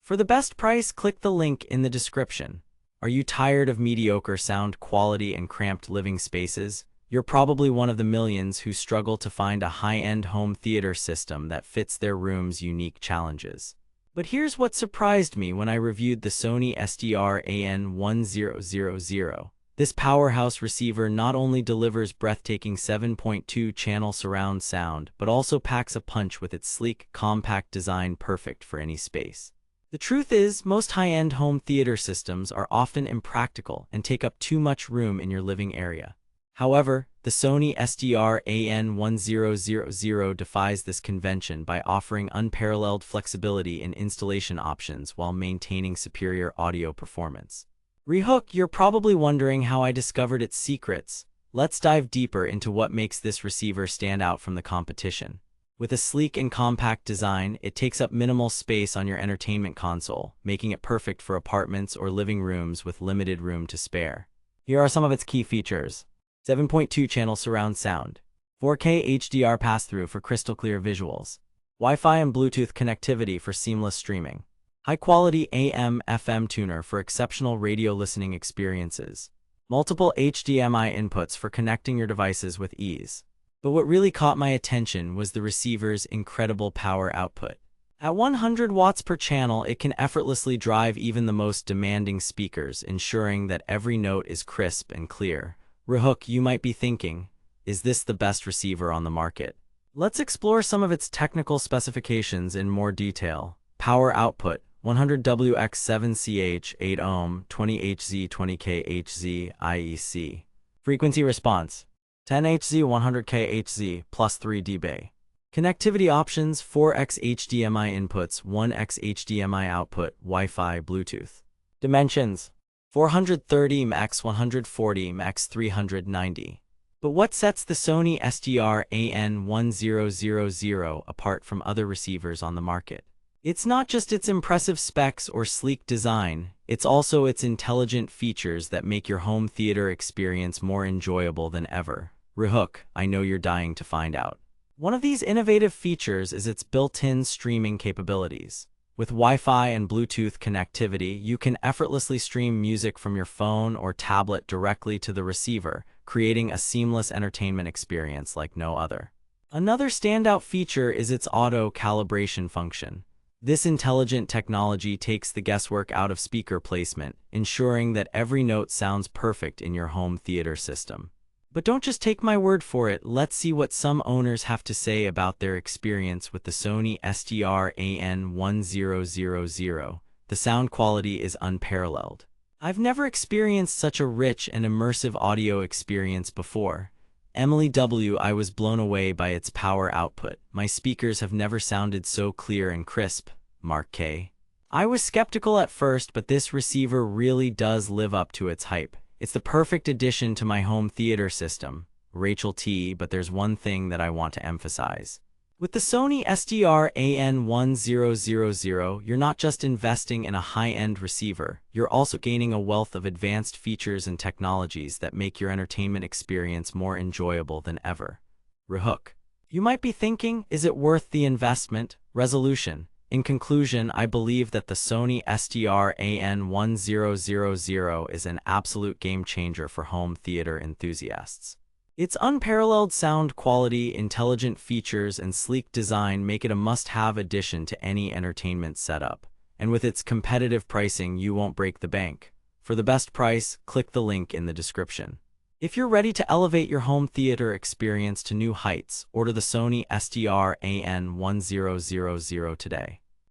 For the best price, click the link in the description. Are you tired of mediocre sound quality and cramped living spaces? You're probably one of the millions who struggle to find a high-end home theater system that fits their room's unique challenges. But here's what surprised me when I reviewed the Sony STR-AN1000. This powerhouse receiver not only delivers breathtaking 7.2-channel surround sound, but also packs a punch with its sleek, compact design perfect for any space. The truth is, most high-end home theater systems are often impractical and take up too much room in your living area. However, the Sony STR-AN1000 defies this convention by offering unparalleled flexibility in installation options while maintaining superior audio performance. Rehook, you're probably wondering how I discovered its secrets. Let's dive deeper into what makes this receiver stand out from the competition. With a sleek and compact design, it takes up minimal space on your entertainment console, making it perfect for apartments or living rooms with limited room to spare. Here are some of its key features. 7.2-channel surround sound, 4K HDR pass-through for crystal-clear visuals, Wi-Fi and Bluetooth connectivity for seamless streaming, high-quality AM/FM tuner for exceptional radio listening experiences, multiple HDMI inputs for connecting your devices with ease. But what really caught my attention was the receiver's incredible power output. At 100 watts per channel, it can effortlessly drive even the most demanding speakers, ensuring that every note is crisp and clear. Rehook, you might be thinking, is this the best receiver on the market? Let's explore some of its technical specifications in more detail. Power output: 100W x7ch 8 ohm, 20Hz, 20kHz IEC. Frequency response: 10Hz, 100kHz, plus 3 dB. Connectivity options: 4x HDMI inputs, 1x HDMI output, Wi-Fi, Bluetooth. Dimensions: 430 x 140 x 390. But what sets the Sony STR-AN1000 apart from other receivers on the market? It's not just its impressive specs or sleek design, it's also its intelligent features that make your home theater experience more enjoyable than ever. Rehook, I know you're dying to find out. One of these innovative features is its built-in streaming capabilities. With Wi-Fi and Bluetooth connectivity, you can effortlessly stream music from your phone or tablet directly to the receiver, creating a seamless entertainment experience like no other. Another standout feature is its auto-calibration function. This intelligent technology takes the guesswork out of speaker placement, ensuring that every note sounds perfect in your home theater system. But don't just take my word for it, let's see what some owners have to say about their experience with the Sony STR-AN1000. The sound quality is unparalleled. I've never experienced such a rich and immersive audio experience before. Emily W. I was blown away by its power output. My speakers have never sounded so clear and crisp. Mark K. I was skeptical at first, but this receiver really does live up to its hype. It's the perfect addition to my home theater system. Rachel T. But there's one thing that I want to emphasize. With the Sony STR-AN1000, you're not just investing in a high-end receiver, you're also gaining a wealth of advanced features and technologies that make your entertainment experience more enjoyable than ever. Rehook, you might be thinking, is it worth the investment? Resolution: in conclusion, I believe that the Sony STR-AN1000 is an absolute game-changer for home theater enthusiasts. Its unparalleled sound quality, intelligent features, and sleek design make it a must-have addition to any entertainment setup. And with its competitive pricing, you won't break the bank. For the best price, click the link in the description. If you're ready to elevate your home theater experience to new heights, order the Sony STR-AN1000 today.